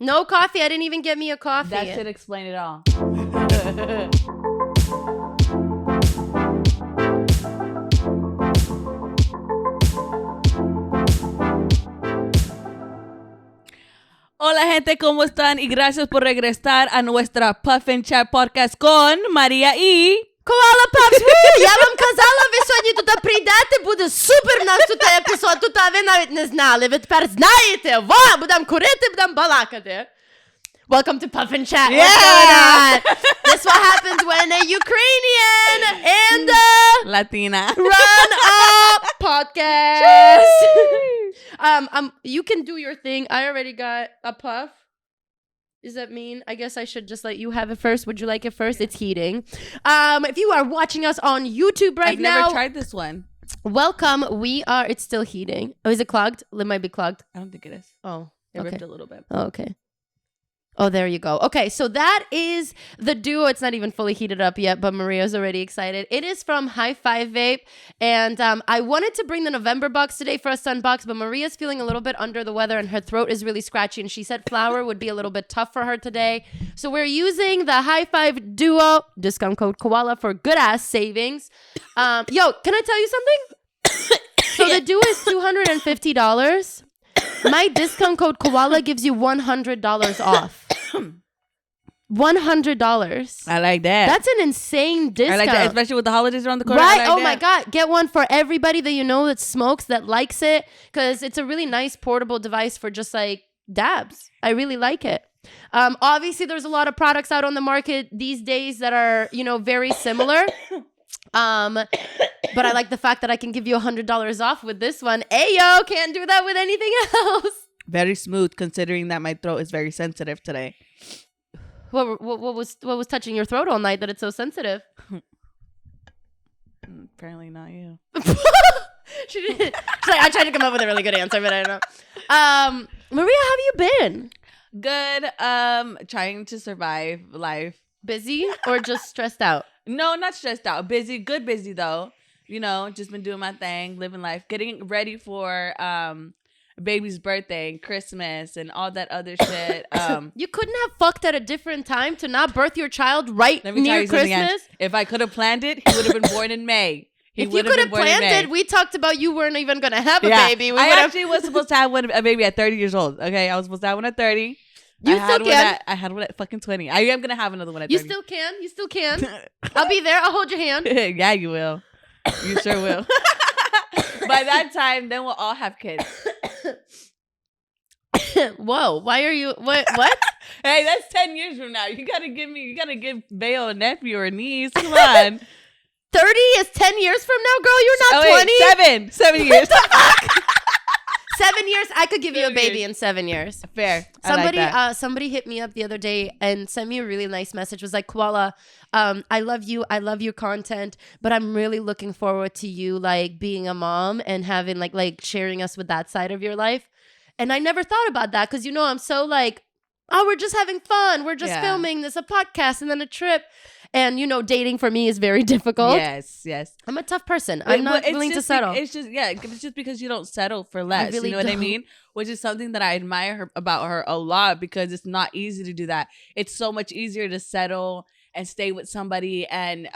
No coffee. I didn't even get me a coffee. That should explain it all. Hola gente, ¿cómo están? Y gracias por regresar a nuestra Puff and Chat podcast con Maria і Koala Pops! Я вам казала, ви сьогодні тут прийдете, буде супер наш тут епізод, тут ви навіть не знали, ви тепер знаєте, будемо курити, будемо балакати. Welcome to Puff and Chat. Yeah! What's going on? This is what happens when a Ukrainian and Latina run a podcast. You can do your thing. I already got a puff. Does that mean? I guess I should just let you have it first. Would you like it first? It's heating. If you are watching us on YouTube right now. I've never tried this one. Welcome. It's still heating. Oh, is it clogged? It might be clogged. I don't think it is. Oh, It ripped a little bit. Oh, okay. Oh, there you go. Okay, so that is the duo. It's not even fully heated up yet, but Maria's already excited. It is from High Five Vape, and I wanted to bring the November box today for us to unbox, but Maria's feeling a little bit under the weather, and her throat is really scratchy, and she said flour would be a little bit tough for her today. So we're using the High Five Duo, discount code Koala for good-ass savings. Yo, can I tell you something? So the Duo is $250. My discount code Koala gives you $100 off. $100. I like that. That's an insane discount. I like that, especially with the holidays around the corner. Right? Like my God. Get one for everybody that you know that smokes, that likes it, because it's a really nice portable device for just like dabs. I really like it. Obviously, there's a lot of products out on the market these days that are, very similar. But I like the fact that I can give you $100 off with this one. Ayo, can't do that with anything else. Very smooth, considering that my throat is very sensitive today. What was touching your throat all night that it's so sensitive? Apparently not you. She's like, I tried to come up with a really good answer, but I don't know. Maria, how have you been? Good. Trying to survive life. Busy or just stressed out? No, not stressed out. Busy. Good busy though. Just been doing my thing, living life, getting ready for baby's birthday and Christmas and all that other shit. You couldn't have fucked at a different time to not birth your child right near Christmas? If I could have planned it, he would have been born in May. If you could have planned it, we talked about you weren't even going to have a baby. I actually was supposed to have a baby at 30 years old. Okay, I was supposed to have one at 30. You still can. I had one at fucking 20. I am going to have another one at 30. You still can. I'll be there. I'll hold your hand. Yeah, you will. You sure will. By that time, then we'll all have kids. Whoa, why are you what? Hey, that's 10 years from now. You gotta give Bayo a nephew or a niece. Come on. 30 is 10 years from now, girl. You're not 20. 7 years. 7 years. I could give you a baby in 7 years. Fair. Somebody hit me up the other day and sent me a really nice message. It was like, Koala, I love you. I love your content, but I'm really looking forward to you like being a mom and having like sharing us with that side of your life. And I never thought about that because I'm so like, oh, we're just having fun. We're just filming this, a podcast and then a trip. And, dating for me is very difficult. Yes. I'm a tough person. I'm not willing to settle. It's just because you don't settle for less. You know what I mean? Which is something that I admire about her a lot because it's not easy to do that. It's so much easier to settle and stay with somebody and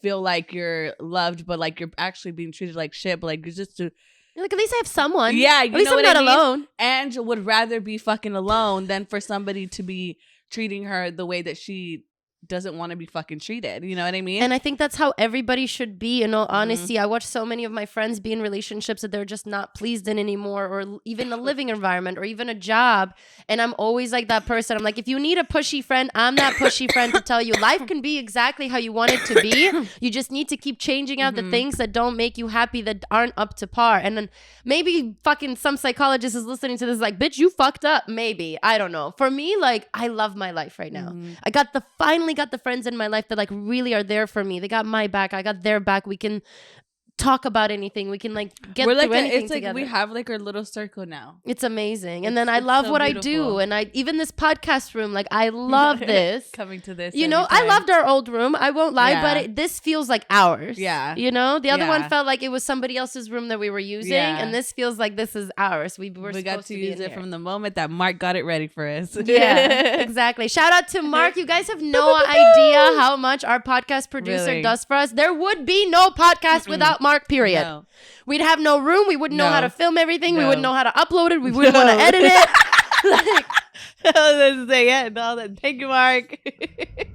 feel like you're loved, but like you're actually being treated like shit. But like you're just to... Like, at least I have someone. Yeah, at least I'm not alone. And would rather be fucking alone than for somebody to be treating her the way that she doesn't want to be fucking treated. You know what I mean? And I think that's how everybody should be, in all honesty. I watch so many of my friends be in relationships that they're just not pleased in anymore, or even a living environment, or even a job. And I'm always like that person. I'm like, if you need a pushy friend, I'm that pushy friend to tell you life can be exactly how you want it to be. You just need to keep changing out the things that don't make you happy, that aren't up to par. And then maybe fucking some psychologist is listening to this like, bitch, you fucked up. Maybe. I don't know. For me, like, I love my life right now. I finally got the friends in my life that like really are there for me. They got my back. I got their back. We can talk about anything. We can like get We're through like anything it's like together. we have like our little circle now. It's amazing. And then I love so what beautiful. I do. And even this podcast room, like I love this. Coming to this. You know, I loved our old room. I won't lie, but this feels like ours. Yeah. You know, the other one felt like it was somebody else's room that we were using. And this feels like this is ours. We got to use it from the moment that Mark got it ready for us. Yeah, exactly. Shout out to Mark. You guys have no idea how much our podcast producer does for us. There would be no podcast without Mark, period. No. We'd have no room. We wouldn't know how to film everything. We wouldn't know how to upload it. We wouldn't want to edit it. Thank you, Mark.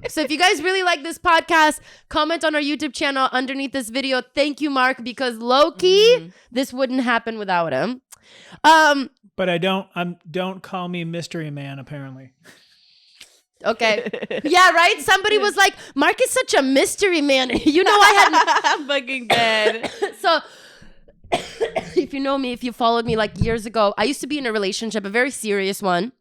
So if you guys really like this podcast, comment on our YouTube channel underneath this video. Thank you, Mark, because low-key, this wouldn't happen without him. But don't call me Mystery Man, apparently. Okay. Yeah, right? Somebody was like, Mark is such a mystery man. You know, I'm fucking dead. So if you know me, if you followed me like years ago, I used to be in a relationship, a very serious one.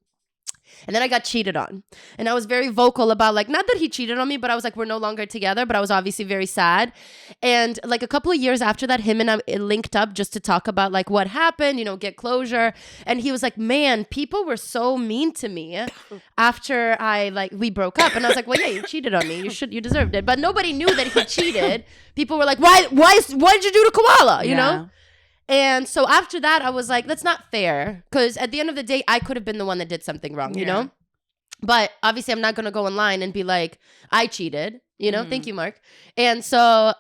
And then I got cheated on. And I was very vocal about like, not that he cheated on me, but I was like, we're no longer together. But I was obviously very sad. And like a couple of years after that, him and I linked up just to talk about like what happened, you know, get closure. And he was like, man, people were so mean to me after we broke up. And I was like, well, yeah, you cheated on me. You deserved it. But nobody knew that he cheated. People were like, why did you do to Koala? You know? And so after that, I was like, that's not fair. Because at the end of the day, I could have been the one that did something wrong, you know? But obviously, I'm not going to go online and be like, I cheated, you know? Thank you, Mark. And so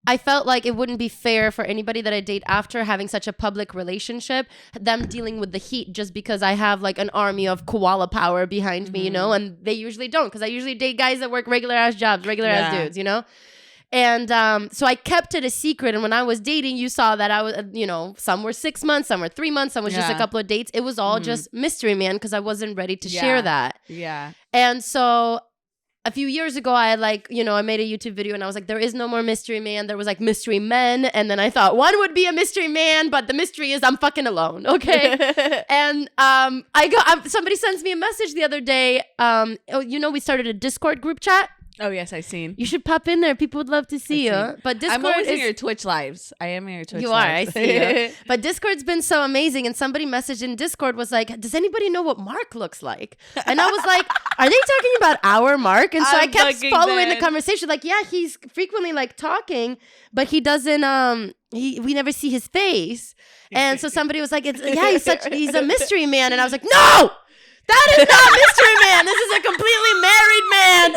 I felt like it wouldn't be fair for anybody that I date after having such a public relationship, them dealing with the heat just because I have like an army of koala power behind me, you know? And they usually don't, because I usually date guys that work regular ass jobs, regular ass dudes, you know? And so I kept it a secret. And when I was dating, you saw that I was, you know, some were 6 months, some were 3 months, some was just a couple of dates. It was all just mystery man because I wasn't ready to share that. Yeah. And so a few years ago, I made a YouTube video and I was like, there is no more mystery man. There was like mystery men. And then I thought one would be a mystery man, but the mystery is I'm fucking alone. Okay. And somebody sends me a message the other day. We started a Discord group chat. Oh, yes, I've seen. You should pop in there. People would love to see you. But Discord I'm always in your Twitch lives. I am in your Twitch lives. You are. I see you. But Discord's been so amazing. And somebody messaged in Discord was like, does anybody know what Mark looks like? And I was like, are they talking about our Mark? And so I kept following the conversation. Like, yeah, he's frequently like talking, but he doesn't, we never see his face. And so somebody was like, he's a mystery man. And I was like, no! That is not mystery man. This is a completely married man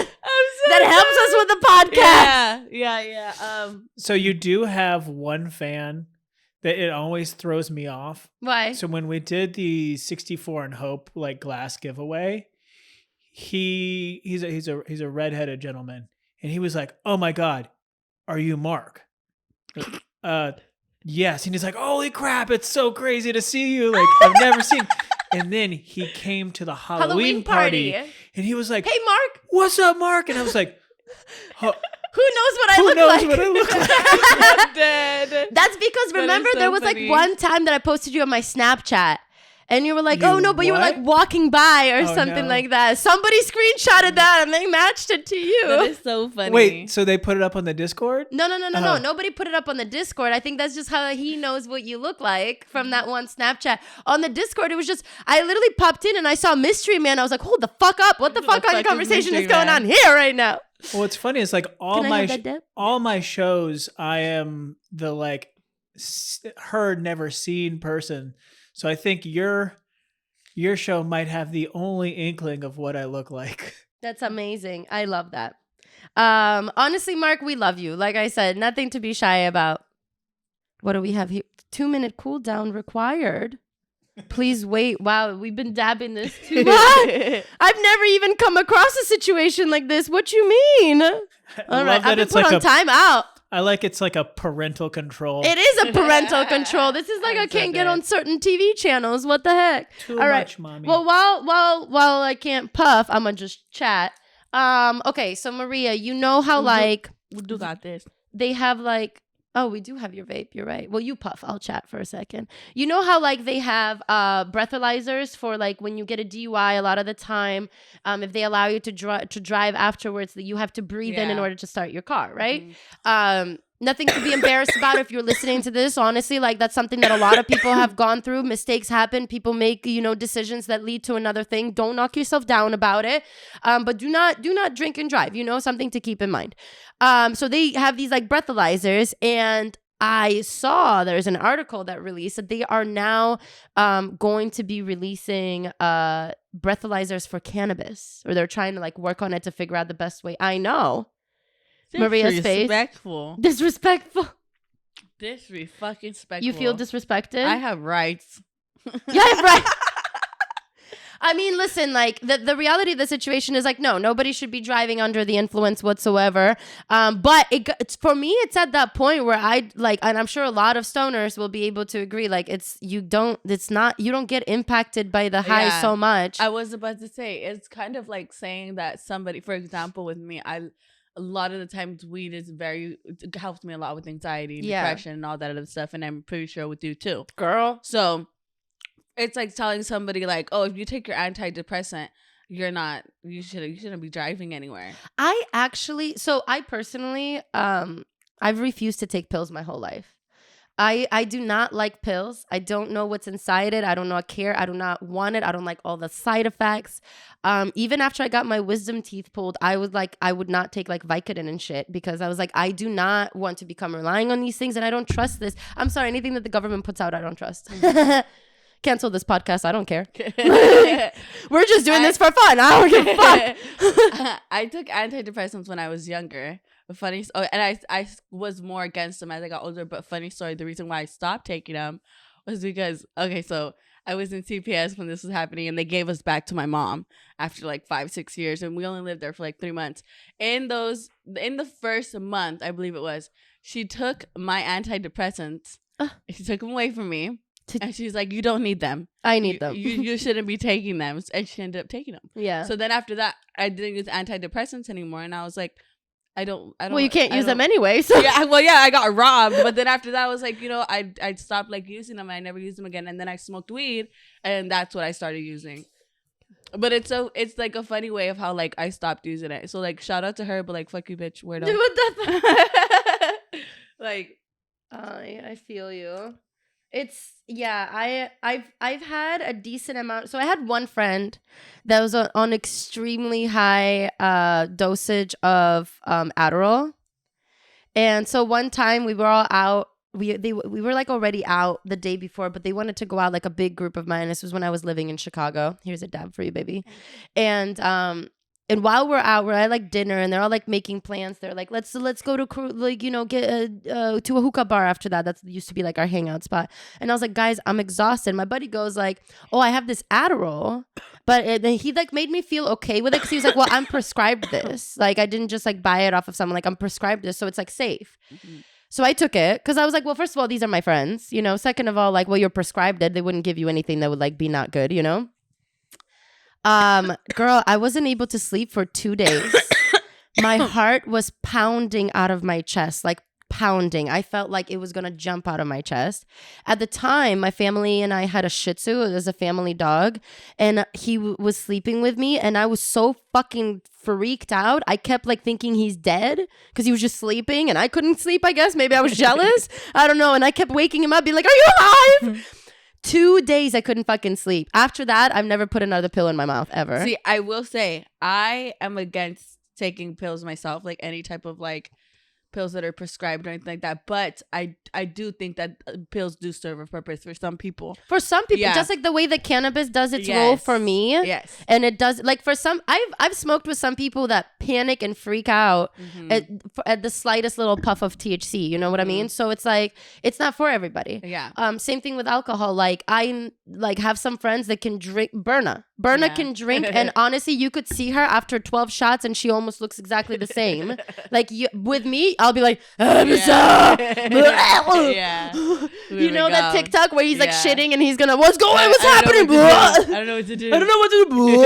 that helps us with the podcast. Yeah. So you do have one fan that it always throws me off. Why? So when we did the 64 and Hope like glass giveaway, he's a redheaded gentleman, and he was like, "Oh my God, are you Mark?" Yes, and he's like, "Holy crap, it's so crazy to see you! Like I've never seen." And then he came to the Halloween party, and he was like, "Hey, Mark, what's up, Mark?" And I was like, "Who knows what I look like?" What I look like? I'm dead. That's because remember there was like one time that I posted you on my Snapchat. And you were like, oh, no, but you were like walking by or something like that. Somebody screenshotted that and they matched it to you. That is so funny. Wait, so they put it up on the Discord? No. Nobody put it up on the Discord. I think that's just how he knows what you look like from that one Snapchat. On the Discord, it was just, I literally popped in and I saw Mystery Man. I was like, hold the fuck up. What the fuck kind of conversation is going on here right now? Well, what's funny is like all my shows, I am the like heard, never seen person. So I think your show might have the only inkling of what I look like. That's amazing. I love that. Honestly, Mark, we love you. Like I said, nothing to be shy about. What do we have here? 2-minute cooldown required. Please wait. Wow, we've been dabbing this too much. I've never even come across a situation like this. What you mean? All right, I've been put on timeout. I like it's like a parental control. It is a parental control. This is like I can't get on certain TV channels. What the heck? Too much, mommy. Well, while I can't puff, I'm gonna just chat. Okay, so Maria, you know how like we do got this. They have like we do have your vape. You're right. Well, you puff. I'll chat for a second. You know how like they have breathalyzers for like when you get a DUI. A lot of the time, if they allow you to drive afterwards, that you have to breathe in order to start your car, right? Mm-hmm. Nothing to be embarrassed about if you're listening to this. Honestly, like that's something that a lot of people have gone through. Mistakes happen. People make, decisions that lead to another thing. Don't knock yourself down about it. But do not drink and drive. Something to keep in mind. So they have these like breathalyzers, and I saw there's an article that released that they are now going to be releasing breathalyzers for cannabis, or they're trying to like work on it to figure out the best way. I know. Maria's face. Disrespectful. Disrespectful. You feel disrespected? I have rights. Yeah, right. I mean, listen, like the reality of the situation is like, no, nobody should be driving under the influence whatsoever. But it's for me, it's at that point where I like, and I'm sure a lot of stoners will be able to agree. Like you don't get impacted by the high so much. I was about to say, it's kind of like saying that somebody, for example, with me, a lot of the times weed is it helps me a lot with anxiety, depression, and all that other stuff. And I'm pretty sure with you too. Girl. So it's like telling somebody like, oh, if you take your antidepressant, you shouldn't be driving anywhere. I personally, I've refused to take pills my whole life. I do not like pills. I don't know what's inside it. I do not care. I do not want it. I don't like all the side effects. Even after I got my wisdom teeth pulled, I would not take like Vicodin and shit, because I was like, I do not want to become relying on these things, and I don't trust this. I'm sorry, anything that the government puts out, I don't trust. Cancel this podcast. I don't care. We're just doing this for fun. I don't give a fuck. I took antidepressants when I was younger. And I was more against them as I got older. But funny story, the reason why I stopped taking them was because, so I was in CPS when this was happening, and they gave us back to my mom after like 5-6 years, and we only lived there for like 3 months. In the first month, I believe it was, she took my antidepressants. She took them away from me. And she's like, you don't need them. I need them. You shouldn't be taking them. And she ended up taking them. Yeah. So then after that, I didn't use antidepressants anymore. And I was like, I don't. Well, you can't use them anyway. So yeah. Well, yeah, I got robbed. But then after that, I was like, I stopped like using them. And I never used them again. And then I smoked weed, and that's what I started using. But it's like a funny way of how like I stopped using it. So like shout out to her, but like fuck you, bitch. Word up. Like, I feel you. I've had a decent amount. So I had one friend that was on extremely high dosage of Adderall. And so one time we were all out. We were like already out the day before, but they wanted to go out, like a big group of mine. This was when I was living in Chicago. Here's a dab for you, baby. And while we're out, we're at like dinner, and they're all like making plans. They're like, let's go to get to a hookah bar after that. That used to be like our hangout spot. And I was like, guys, I'm exhausted. My buddy goes like, oh, I have this Adderall, but then he like made me feel okay with it, because he was like, well, I'm prescribed this. Like I didn't just like buy it off of someone. Like I'm prescribed this, so it's like safe. Mm-hmm. So I took it because I was like, well, first of all, these are my friends. Second of all, like, well, you're prescribed it. They wouldn't give you anything that would like be not good. Girl, I wasn't able to sleep for 2 days. My heart was pounding out of my chest, like pounding. I felt like it was going to jump out of my chest. At the time, my family and I had a Shih Tzu. It was a family dog, and he was sleeping with me, and I was so fucking freaked out. I kept like thinking he's dead because he was just sleeping, and I couldn't sleep, I guess. Maybe I was jealous. I don't know. And I kept waking him up, being like, are you alive? 2 days I couldn't fucking sleep. After that, I've never put another pill in my mouth ever. See, I will say I am against taking pills myself, like any type of like pills that are prescribed or anything like that. But I do think that pills do serve a purpose for some people. For some people, just like the way that cannabis does its role for me. Yes. And it does, like for some, I've smoked with some people that panic and freak out at the slightest little puff of THC. You know what I mean? So it's like, it's not for everybody. Yeah. Same thing with alcohol. Like I like have some friends that can drink. Berna can drink, and honestly, you could see her after 12 shots, and she almost looks exactly the same. Like with me, I'll be like, yeah. You know that TikTok where he's like shitting and he's gonna, what's happening? I don't know what to do. I don't know what to do.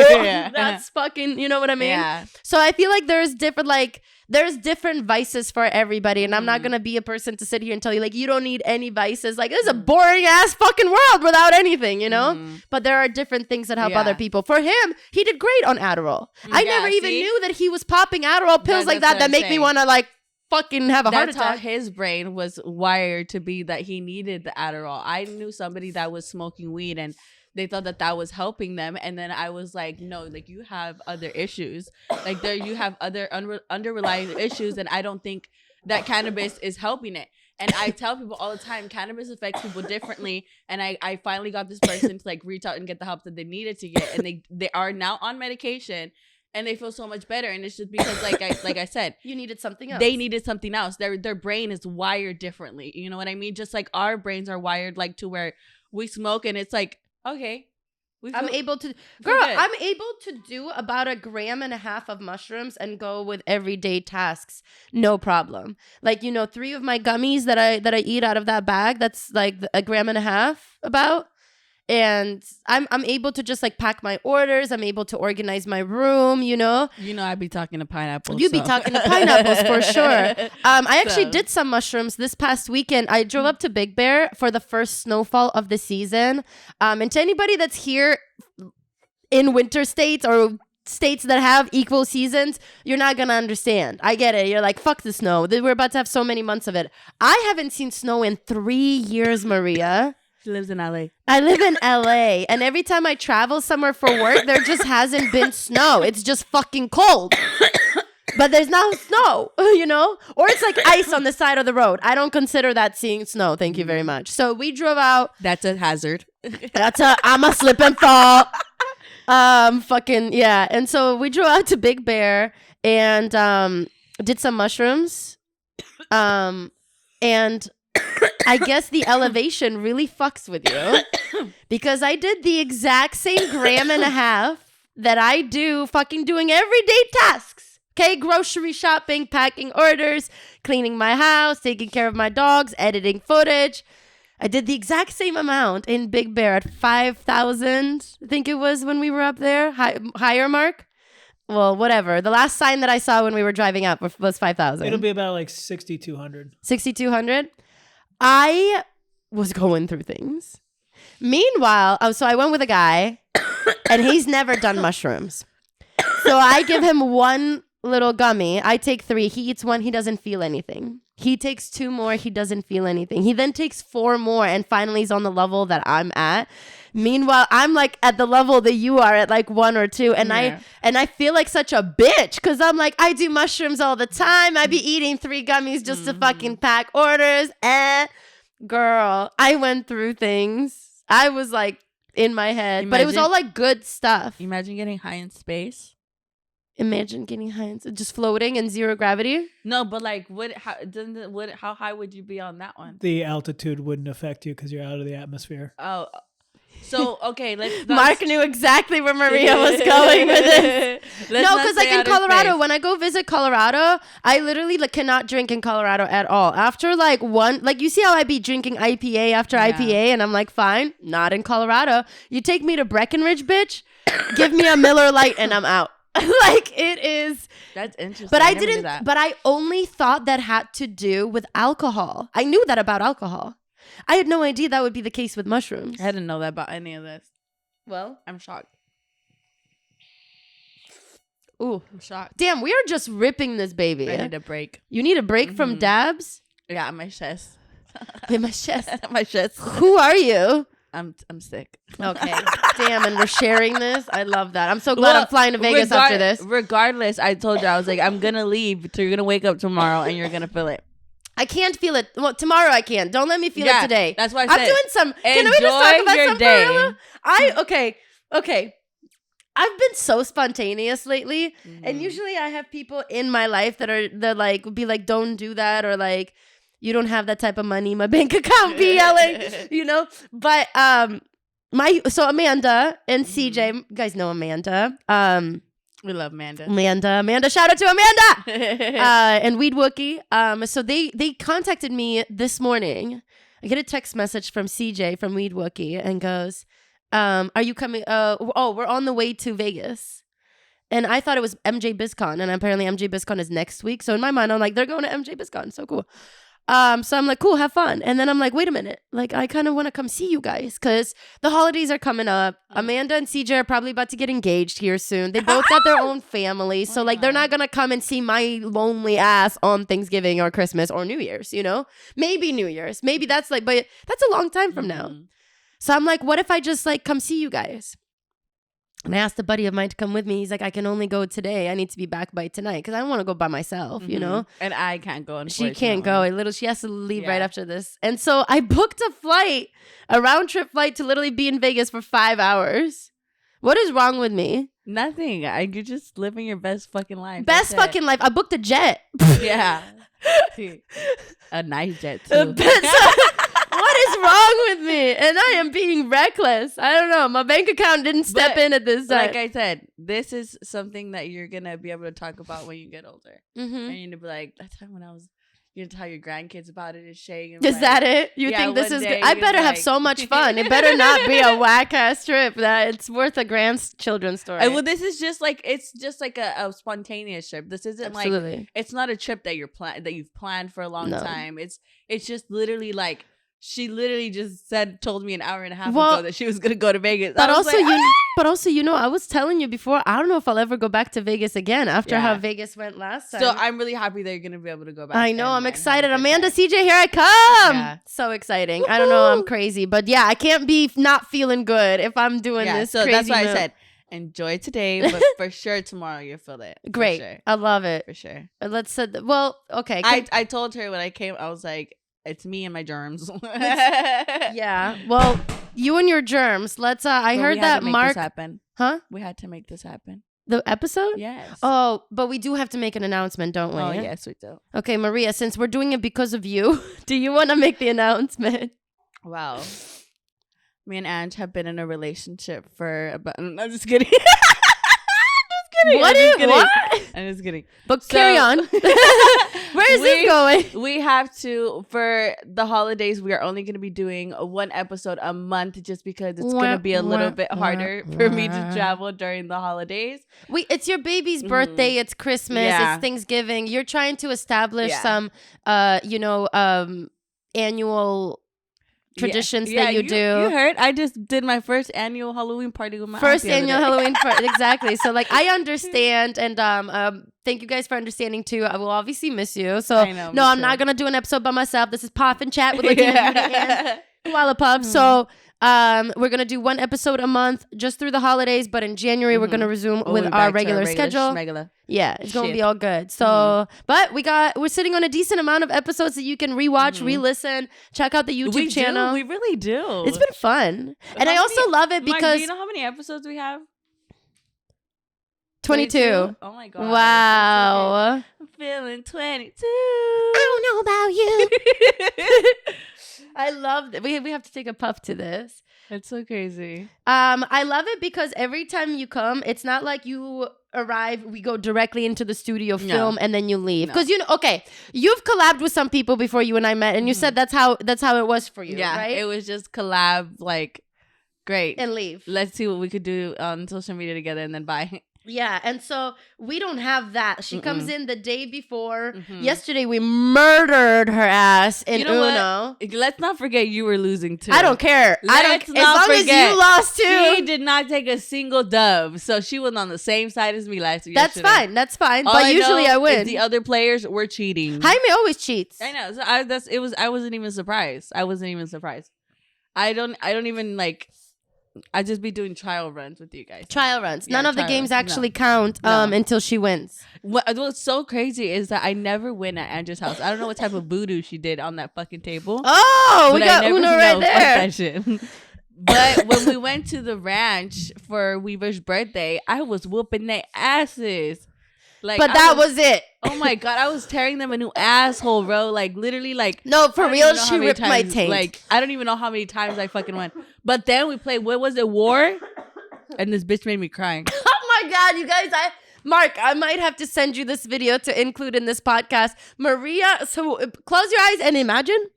That's fucking, you know what I mean? Yeah. So I feel like there's different vices for everybody, and I'm not gonna be a person to sit here and tell you like you don't need any vices. Like this is a boring ass fucking world without anything, you know. But there are different things that help other people. For him, he did great on Adderall. I never even knew that he was popping Adderall pills like that make me want to like fucking have a heart attack. That's how his brain was wired to be, that he needed the Adderall. I knew somebody that was smoking weed and they thought that was helping them. And then I was like, no, like you have other issues. Like you have other underlying issues. And I don't think that cannabis is helping it. And I tell people all the time, cannabis affects people differently. And I finally got this person to like reach out and get the help that they needed to get. And they are now on medication. And they feel so much better, and it's just because, like I said, you needed something else. They needed something else. Their brain is wired differently. You know what I mean? Just like our brains are wired, like to where we smoke, and it's like, okay, I'm able to do about 1.5 grams of mushrooms and go with everyday tasks, no problem. Like 3 of my gummies that I eat out of that bag, that's like 1.5 grams about. And I'm able to just like pack my orders. I'm able to organize my room, I'd be talking to pineapples. You'd be talking to pineapples for sure. I actually did some mushrooms this past weekend. I drove up to Big Bear for the first snowfall of the season. And to anybody that's here in winter states or states that have equal seasons, you're not going to understand. I get it. You're like, fuck the snow. We're about to have so many months of it. I haven't seen snow in 3 years, Maria. She lives in LA. I live in LA, and every time I travel somewhere for work, there just hasn't been snow. It's just fucking cold. But there's no snow, Or it's like ice on the side of the road. I don't consider that seeing snow. Thank you very much. So we drove out. That's a hazard. I'm a slip and fall. Yeah. And so we drove out to Big Bear and did some mushrooms. And I guess the elevation really fucks with you because I did the exact same 1.5 grams that I do fucking doing everyday tasks. Okay, grocery shopping, packing orders, cleaning my house, taking care of my dogs, editing footage. I did the exact same amount in Big Bear at 5,000. I think it was when we were up there, higher mark. Well, whatever. The last sign that I saw when we were driving up was 5,000. It'll be about like 6,200. 6,200? I was going through things. Meanwhile, so I went with a guy, and he's never done mushrooms. So I give him 1 little gummy. I take 3. He eats 1. He doesn't feel anything. He takes 2 more. He doesn't feel anything. He then takes 4 more, and finally he's on the level that I'm at. Meanwhile, I'm like at the level that you are at, like 1 or 2, and I feel like such a bitch because I'm like, I do mushrooms all the time. I be eating 3 gummies just to fucking pack orders. Girl, I went through things. I was like in my head, but it was all like good stuff. Imagine getting high in space. Imagine getting high in just floating in 0 gravity. No, but like, how high would you be on that one? The altitude wouldn't affect you because you're out of the atmosphere. Oh. So, okay, Mark knew exactly where Maria was going with it. No, because like in Colorado, when I go visit Colorado, I literally cannot drink in Colorado at all. After like you see how I be drinking IPA after IPA and I'm like, fine, not in Colorado. You take me to Breckenridge, bitch, give me a Miller Lite and I'm out. Like it is. That's interesting. But I only thought that had to do with alcohol. I knew that about alcohol. I had no idea that would be the case with mushrooms. I didn't know that about any of this. Well, I'm shocked. Ooh, I'm shocked. Damn, we are just ripping this baby. I need a break. You need a break from dabs? Yeah, my chest. In my chest. My chest. Who are you? I'm sick. Okay. Damn, and we're sharing this. I love that. I'm so glad I'm flying to Vegas after this. Regardless, I told you, I was like, I'm gonna leave, so you're gonna wake up tomorrow and you're gonna feel it. I can't feel it. Well, tomorrow I can. Don't let me feel it today. That's why I'm doing some. Can we just talk about your some day. Okay. I've been so spontaneous lately, and usually I have people in my life that like would be like, "Don't do that," or like, "You don't have that type of money." My bank account be yelling, But so Amanda and CJ, you guys know Amanda. We love Amanda. Amanda, shout out to Amanda and Weed Wookie. So they contacted me this morning. I get a text message from CJ from Weed Wookie and goes, "Are you coming? We're on the way to Vegas." And I thought it was MJ BizCon, and apparently MJ BizCon is next week. So in my mind, I'm like, they're going to MJ BizCon. So cool. So I'm like, cool, have fun. And then I'm like, wait a minute. Like, I kind of want to come see you guys because the holidays are coming up. Amanda and CJ are probably about to get engaged here soon. They both got their own family. So, like, they're not going to come and see my lonely ass on Thanksgiving or Christmas or New Year's, you know? Maybe New Year's. Maybe that's like, but that's a long time from now. So I'm like, what if I just, like, come see you guys? And I asked a buddy of mine to come with me. He's like, I can only go today. I need to be back by tonight because I don't want to go by myself, you know? And I can't go. She can't go. She has to leave right after this. And so I booked a round trip flight to literally be in Vegas for 5 hours. What is wrong with me? Nothing. You're just living your best fucking life. Best fucking life. I booked a jet. Yeah. A nice jet too. What is wrong with me? And I am being reckless. I don't know. My bank account didn't step in at this time. Like I said, this is something that you're going to be able to talk about when you get older. And you're going to be like, that time when I was... You're going to tell your grandkids about it and shake. And is that it? You think this is good? I better have so much fun. It better not be a whack-ass trip that it's worth a grandchildren's story. Well, this is just like... It's just like a spontaneous trip. This isn't like... It's not a trip that you've planned for a long time. It's just literally like... She literally just told me an hour and a half ago that she was gonna go to Vegas. But also, I was telling you before, I don't know if I'll ever go back to Vegas again after how Vegas went last time. So I'm really happy that you're gonna be able to go back. I know, I'm excited. Amanda, CJ, here I come. Yeah. So exciting. Woo-hoo! I don't know, I'm crazy, but yeah, I can't be not feeling good if I'm doing this. So that's why I said enjoy today, but for sure tomorrow you'll feel it. Great, sure. I love it for sure. Let's okay. I told her when I came, I was like, it's me and my germs. Yeah. Well, you and your germs. Let's I heard that Mark happen. Huh? We had to make this happen. The episode? Yes. Oh, but we do have to make an announcement, don't we? Oh, yes, we do. Okay, Maria, since we're doing it because of you, do you want to make the announcement? Wow. Me and Ange have been in a relationship for about... I'm just kidding. What? I'm just kidding. But carry on. Where is this going? We have to, for the holidays, we are only going to be doing one episode a month just because it's going to be a little bit harder for me to travel during the holidays. It's your baby's birthday. It's Christmas. It's Thanksgiving. You're trying to establish some, annual traditions that you do. You heard? I just did my first annual Halloween party with my Halloween party. Exactly. So like I understand, and thank you guys for understanding too. I will obviously miss you. So I'm not gonna do an episode by myself. This is Pop and Chat with Latina Beauty and Koala Pup. So we're gonna do one episode a month just through the holidays, but in January we're gonna resume with our regular schedule. Yeah, it's gonna be all good. So, but we're sitting on a decent amount of episodes that you can rewatch, re-listen, check out the YouTube channel. We really do. It's been fun, and I also love it because do you know how many episodes we have? 22. Oh my god! Wow, I'm feeling 22. I don't know about you. I love it. We have to take a puff to this. It's so crazy. I love it because every time you come, it's not like you arrive, we go directly into the studio, film, and then you leave. Because you've collabed with some people before you and I met, and you said that's how it was for you. Yeah, right? It was just collab, like great, and leave. Let's see what we could do on social media together, and then bye. Yeah, and so we don't have that. She comes in the day before. Yesterday, we murdered her ass in Uno. What? Let's not forget you were losing too. I don't care. As long as you lost too. She did not take a single dove, so she was on the same side as me last year. That's fine. But usually I win. The other players were cheating. Jaime always cheats. I know. So I wasn't even surprised. I don't even like. I just be doing trial runs with you guys. Trial runs. None of the games actually count until she wins. What's so crazy is that I never win at Andrew's house. I don't know what type of voodoo she did on that fucking table. Oh, we got Uno right there. That shit. But when we went to the ranch for Weaver's birthday, I was whooping their asses. But that was it. Oh my god, I was tearing them a new asshole, bro. Like literally, like no, for real, she ripped my taint. Like I don't even know how many times I fucking went. But then we played. What was it? War, and this bitch made me cry. Oh my god, you guys! Mark, I might have to send you this video to include in this podcast. Maria, so close your eyes and imagine.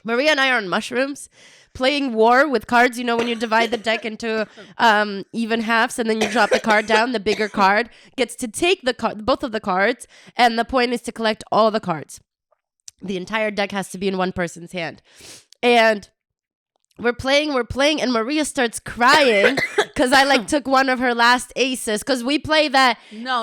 Maria and I are on mushrooms. Playing war with cards, when you divide the deck into even halves and then you drop the card down, the bigger card gets to take both of the cards, and the point is to collect all the cards. The entire deck has to be in one person's hand. And we're playing, and Maria starts crying because I like took one of her last aces. Because we play that. No,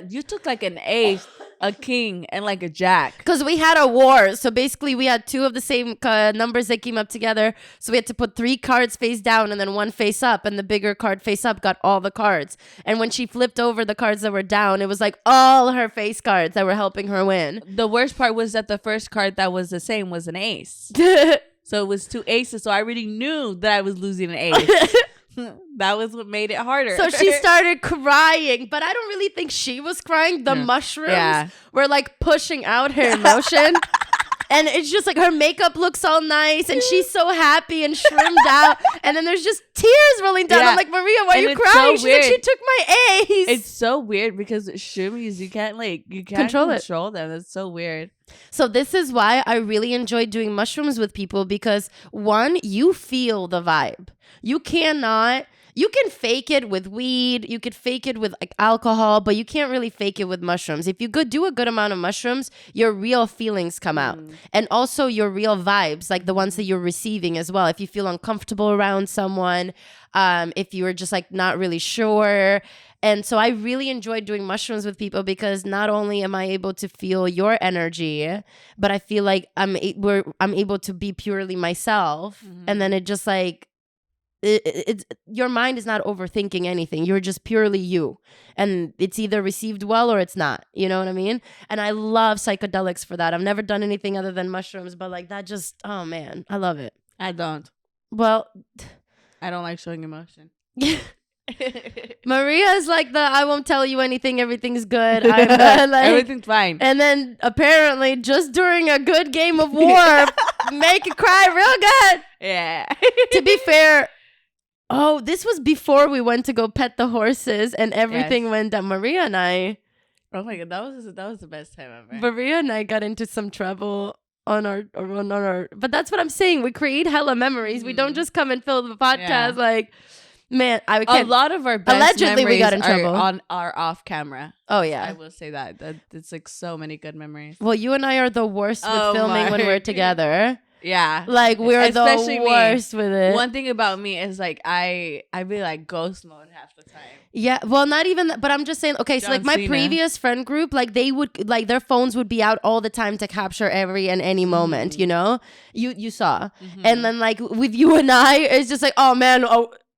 you took like an ace, a king, and like a jack. Because we had a war. So basically, we had two of the same numbers that came up together. So we had to put 3 cards face down and then 1 face up. And the bigger card face up got all the cards. And when she flipped over the cards that were down, it was like all her face cards that were helping her win. The worst part was that the first card that was the same was an ace. So it was 2 aces. So I already knew that I was losing an ace. That was what made it harder. So she started crying, but I don't really think she was crying. The mushrooms were like pushing out her emotion. And it's just like her makeup looks all nice and she's so happy and shroomed out. And then there's just tears rolling down. I'm like, Maria, why are you crying? So She's like, she took my ace. It's so weird because shroomies, you can't control them. It's so weird. So this is why I really enjoy doing mushrooms with people, because 1, you feel the vibe. You can fake it with weed, you could fake it with like alcohol, but you can't really fake it with mushrooms. If you do a good amount of mushrooms, your real feelings come out. And also your real vibes, like the ones that you're receiving as well. If you feel uncomfortable around someone, if you were just like not really sure. And so I really enjoy doing mushrooms with people because not only am I able to feel your energy, but I feel like I'm able to be purely myself. And then it just like, it's your mind is not overthinking anything. You're just purely you, and it's either received well or it's not. You know what I mean? And I love psychedelics for that. I've never done anything other than mushrooms, but like that just, oh man, I love it. I don't. Well, I don't like showing emotion. Maria is like I won't tell you anything. Everything's good. I'm like, everything's fine. And then apparently, just during a good game of war, make it cry real good. Yeah. To be fair. Oh, this was before we went to go pet the horses and everything went down. Maria and I. Oh my God, that was the best time ever. Maria and I got into some trouble on our. But that's what I'm saying. We create hella memories. We don't just come and fill the podcast like. Man, I can't. A lot of our best allegedly memories we got in trouble. are off camera. Oh yeah, I will say that it's like so many good memories. Well, you and I are the worst with filming when we're together. Yeah, like we're especially the worst with it. One thing about me is like I be like ghost mode half the time. Yeah, well, not even that, but I'm just saying. Okay, so like my previous friend group, like they would like their phones would be out all the time to capture every and any moment. You know, you saw, and then like with you and I, it's just like, oh man,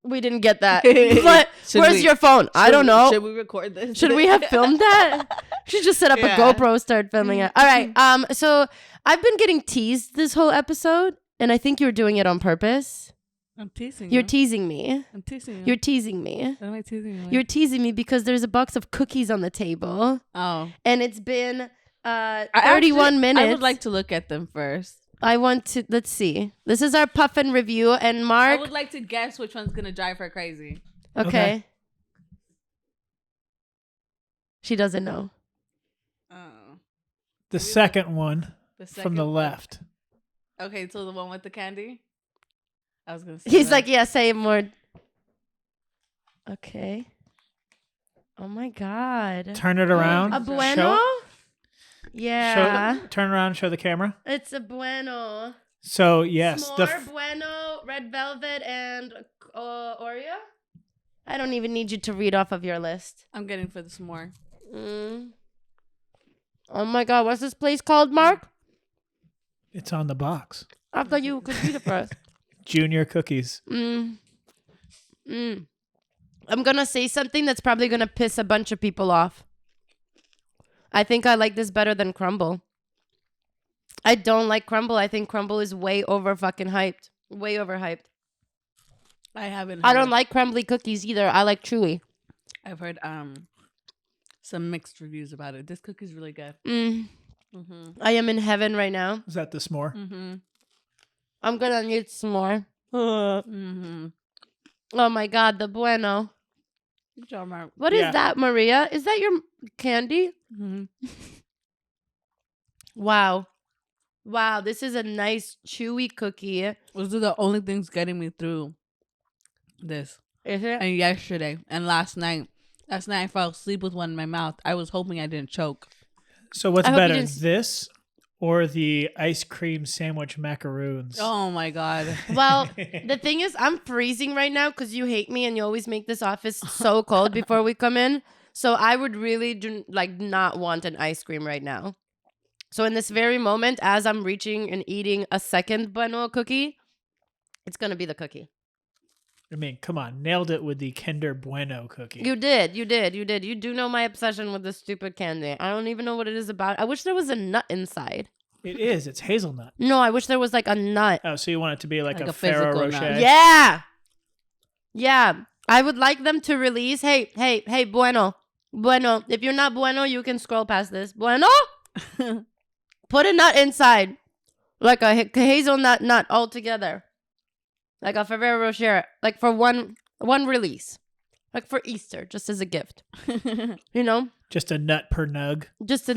we didn't get that. But where's your phone? I don't know. Should we record this? Should we have filmed that? Should just set up a GoPro, start filming it. All right. So I've been getting teased this whole episode, and I think you're doing it on purpose. I'm teasing You're teasing me. I'm teasing you. You're teasing me. What am I teasing you? You're teasing me because there's a box of cookies on the table. Oh. And it's been 31 minutes. I would like to look at them first. I want to, let's see. This is our puffin review, and Mark. I would like to guess which one's going to drive her crazy. Okay. She doesn't know. Oh. The second one from the left. Okay, so the one with the candy? I was going to say He's like, yeah, say more. Okay. Oh my God. Turn it around. A bueno? Yeah. Turn around and show the camera. It's a bueno. So, yes. Smore, bueno, red velvet, and Oreo? I don't even need you to read off of your list. I'm getting for the s'more. Oh my God. What's this place called, Mark? It's on the box. I thought you could read it for us. Junior cookies. I'm going to say something that's probably going to piss a bunch of people off. I think I like this better than crumble. I don't like crumble. I think crumble is way over fucking hyped. Way overhyped. I don't like crumbly cookies either. I like chewy. I've heard some mixed reviews about it. This cookie's really good. I am in heaven right now. Is that the s'more? I'm gonna need some more. Oh my God, the bueno. Good job, Mark. What is that, Maria? Is that your candy? Wow, this is a nice chewy cookie. Those are the only things getting me through this. Is it? And yesterday and last night I fell asleep with one in my mouth. I was hoping I didn't choke. So what's better, this or the ice cream sandwich macaroons. Oh my God. Well, the thing is, I'm freezing right now because you hate me and you always make this office so cold before we come in. So I would really not want an ice cream right now. So in this very moment, as I'm reaching and eating a second Bueno cookie, it's going to be the cookie. I mean, come on. Nailed it with the Kinder Bueno cookie. You did. You do know my obsession with this stupid candy. I don't even know what it is about. I wish there was a nut inside. It is. It's hazelnut. No, I wish there was like a nut. Oh, so you want it to be like a physical Ferrero Rocher? nut. Yeah. Yeah. I would like them to release. Hey, Bueno. Bueno. If you're not Bueno, you can scroll past this. Bueno? Put a nut inside. Like a hazelnut nut all together. Like a Ferrero Rocher. Like for one release. Like for Easter, just as a gift. You know? Just a nut per nug. Just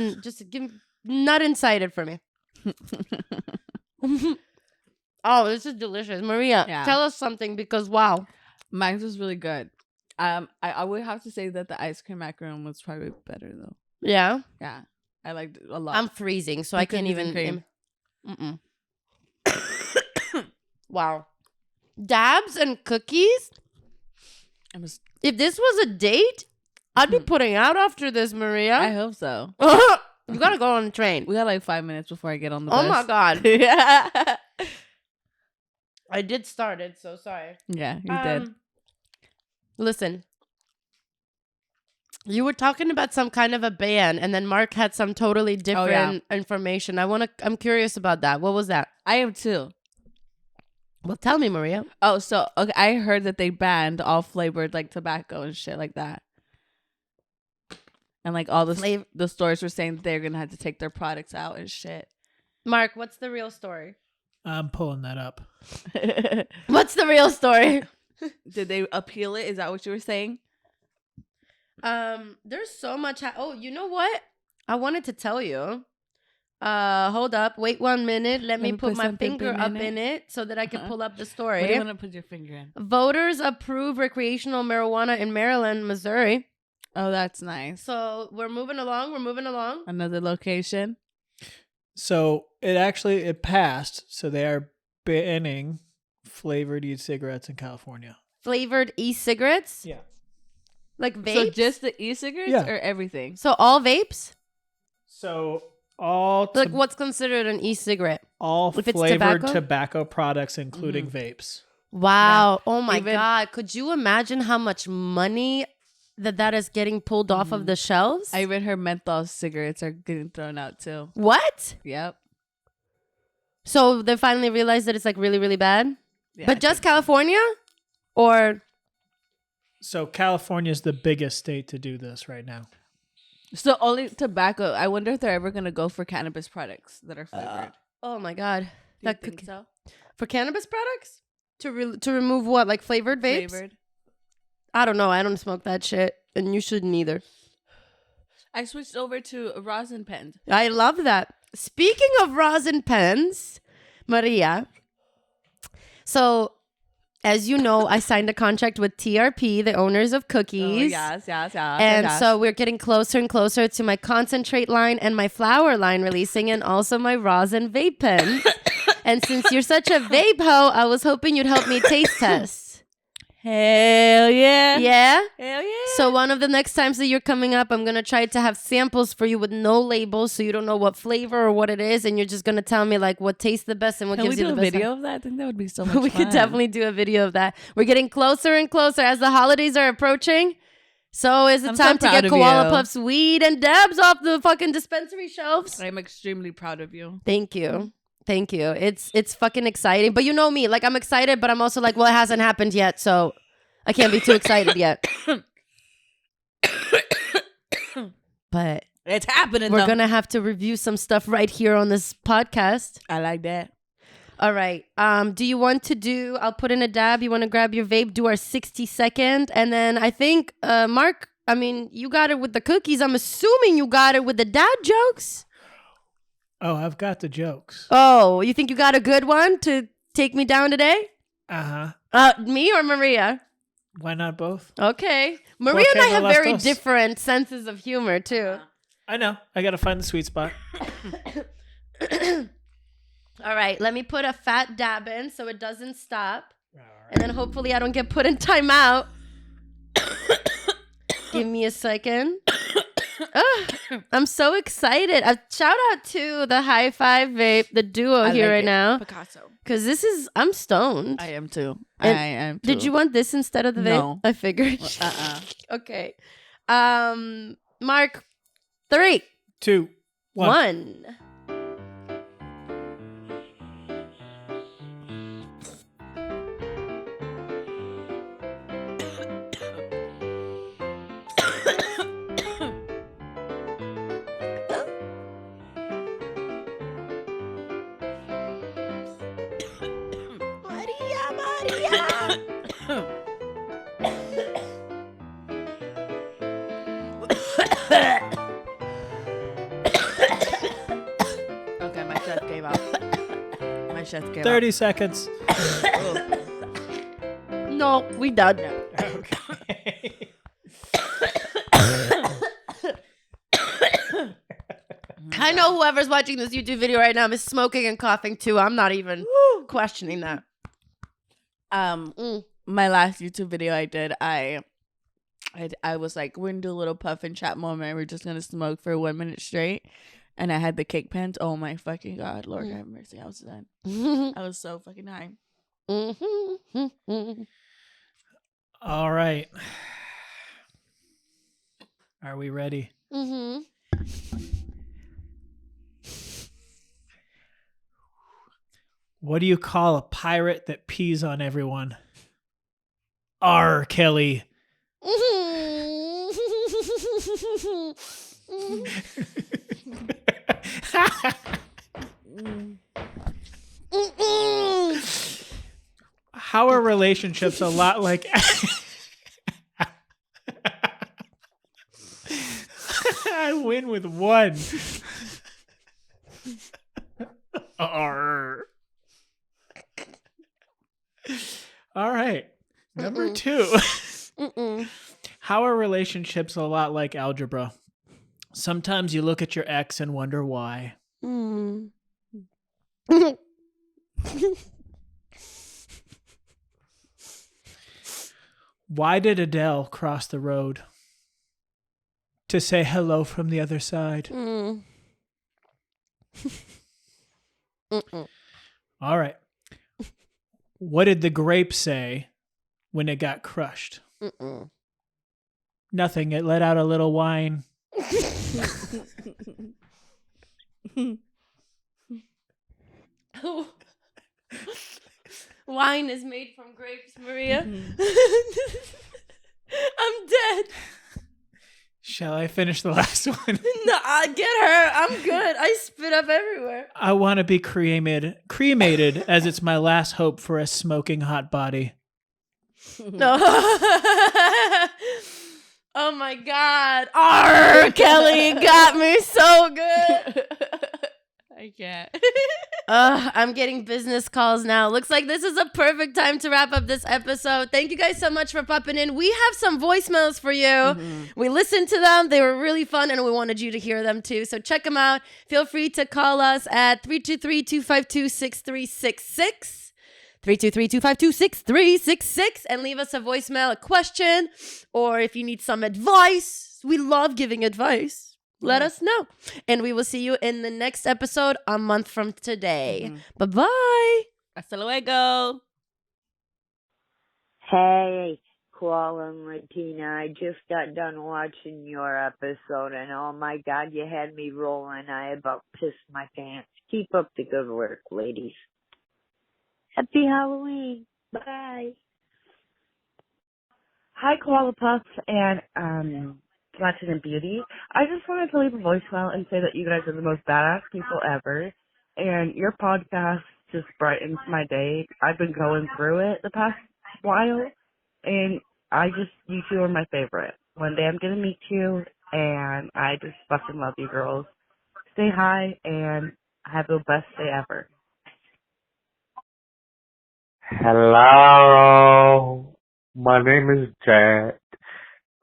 give nut inside it for me. Oh, this is delicious. Maria, tell us something because wow. Mine was really good. I would have to say that the ice cream macaron was probably better though. Yeah? Yeah. I liked it a lot. I'm freezing, so I can't even. Wow. Dabs and cookies? If this was a date, I'd be putting out after this, Maria. I hope so. You gotta go on the train. We got like 5 minutes before I get on the bus. Oh my God. Yeah. I did start it, so sorry. Yeah, you did. Listen. You were talking about some kind of a band, and then Mark had some totally different information. I'm curious about that. What was that? I am too. Well, tell me, Maria. Oh, so okay, I heard that they banned all flavored like tobacco and shit like that. And like all the stores were saying that they're gonna have to take their products out and shit. Mark, what's the real story? I'm pulling that up. What's the real story? Did they appeal it? Is that what you were saying? There's so much. Oh, you know what? I wanted to tell you. Hold up. Wait 1 minute. Let me put my finger up in it so that I can pull up the story. What do you want to put your finger in? Voters approve recreational marijuana in Maryland, Missouri. Oh, that's nice. So we're moving along. Another location. So it passed. So they are banning flavored e-cigarettes in California. Flavored e-cigarettes? Yeah. Like vapes? So just the e-cigarettes or everything? So all vapes? So what's considered an e-cigarette? All flavored tobacco products, including vapes. Wow. Yeah. Oh my God. Could you imagine how much money that is getting pulled off of the shelves? I even heard menthol cigarettes are getting thrown out too. What? Yep. So they finally realized that it's like really, really bad? Yeah, but just California? Or... So California is the biggest state to do this right now. So only tobacco. I wonder if they're ever going to go for cannabis products that are flavored. Oh my God. Do you think so? For cannabis products? To remove what? Like flavored vapes? Flavored. I don't know. I don't smoke that shit. And you shouldn't either. I switched over to rosin pens. I love that. Speaking of rosin pens, Maria. So... As you know, I signed a contract with TRP, the owners of cookies. Oh, yes. And so we're getting closer and closer to my concentrate line and my flower line releasing, and also my rosin vape pen. And since you're such a vape hoe, I was hoping you'd help me taste test. Hell yeah. Yeah? Hell yeah. So one of the next times that you're coming up, I'm going to try to have samples for you with no labels so you don't know what flavor or what it is. And you're just going to tell me like what tastes the best and what gives you the best. Can we do a video of that? I think that would be so much fun. We could definitely do a video of that. We're getting closer and closer as the holidays are approaching. So is it time to get Koala Puffs weed and dabs off the fucking dispensary shelves? I'm extremely proud of you. Thank you. Thank you. It's fucking exciting. But you know me, like I'm excited, but I'm also like, well, it hasn't happened yet, so I can't be too excited yet. But it's happening. We're gonna have to review some stuff right here on this podcast. I like that. All right. Do you want to do? I'll put in a dab. You want to grab your vape? Do our 60-second, and then I think Mark. I mean, you got it with the cookies. I'm assuming you got it with the dad jokes. Oh, I've got the jokes. Oh, you think you got a good one to take me down today? Me or Maria? Why not both? Okay. Maria and I have very different senses of humor, too. I know. I got to find the sweet spot. All right, let me put a fat dab in so it doesn't stop. Right. And then hopefully I don't get put in timeout. Give me a second. I'm so excited. A shout out to the High Five Vape, the duo here right now. Picasso. Because I'm stoned. I am too. And I am too. Did you want this instead of the vape? No. I figured. Okay. Mark, 3, 2, 1. Okay, my chest gave out. 30 seconds. No, we done. Okay. I know whoever's watching this YouTube video right now is smoking and coughing too. I'm not even questioning that. My last YouTube video I did, I was like, we're gonna do a little puff and chat moment. We're just gonna smoke for 1 minute straight. And I had the cake pens. Oh my fucking God. Lord have mercy. I was done. I was so fucking high. All right. Are we ready? Mm-hmm. What do you call a pirate that pees on everyone? R. Kelly. How are relationships a lot like... I win with 1. R. All right. Number 2. How are relationships a lot like algebra? Sometimes you look at your ex and wonder why. Why did Adele cross the road? To say hello from the other side. All right. What did the grape say when it got crushed? Nothing. It let out a little whine. Wine is made from grapes, Maria. I'm dead. Shall I finish the last one? No, get her. I'm good. I spit up everywhere. I want to be cremated as it's my last hope for a smoking hot body. No. Oh my God. R. Kelly got me so good. I can't. I'm getting business calls now. Looks like this is a perfect time to wrap up this episode. Thank you guys so much for popping in. We have some voicemails for you. We listened to them. They were really fun, and we wanted you to hear them too. So check them out. Feel free to call us at 323-252-6366. 323-252-6366 and leave us a voicemail, a question, or if you need some advice. We love giving advice. Let us know. And we will see you in the next episode a month from today. Bye-bye. Hasta luego. Hey, Koala and Latina. I just got done watching your episode, and oh my God, you had me rolling. I about pissed my pants. Keep up the good work, ladies. Happy Halloween. Bye. Hi, Koala Puff and Latina Beauty. I just wanted to leave a voicemail and say that you guys are the most badass people ever, and your podcast just brightens my day. I've been going through it the past while, and you two are my favorite. One day I'm gonna meet you, and I just fucking love you girls. Stay high and have the best day ever. Hello, my name is Jack.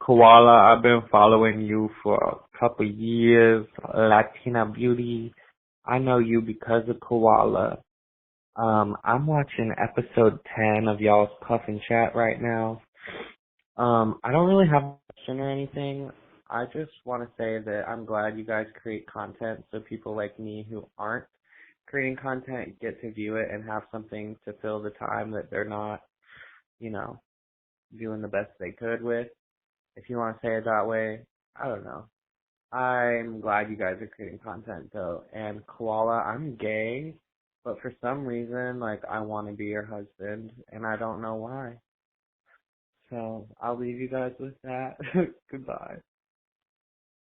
Koala, I've been following you for a couple years. Latina Beauty, I know you because of Koala. I'm watching episode 10 of y'all's Puff and Chat right now. I don't really have a question or anything. I just want to say that I'm glad you guys create content so people like me who aren't creating content get to view it and have something to fill the time that they're not, you know, doing the best they could with. If you want to say it that way, I don't know. I'm glad you guys are creating content though. And Koala, I'm gay, but for some reason, like, I want to be your husband, and I don't know why. So I'll leave you guys with that. Goodbye.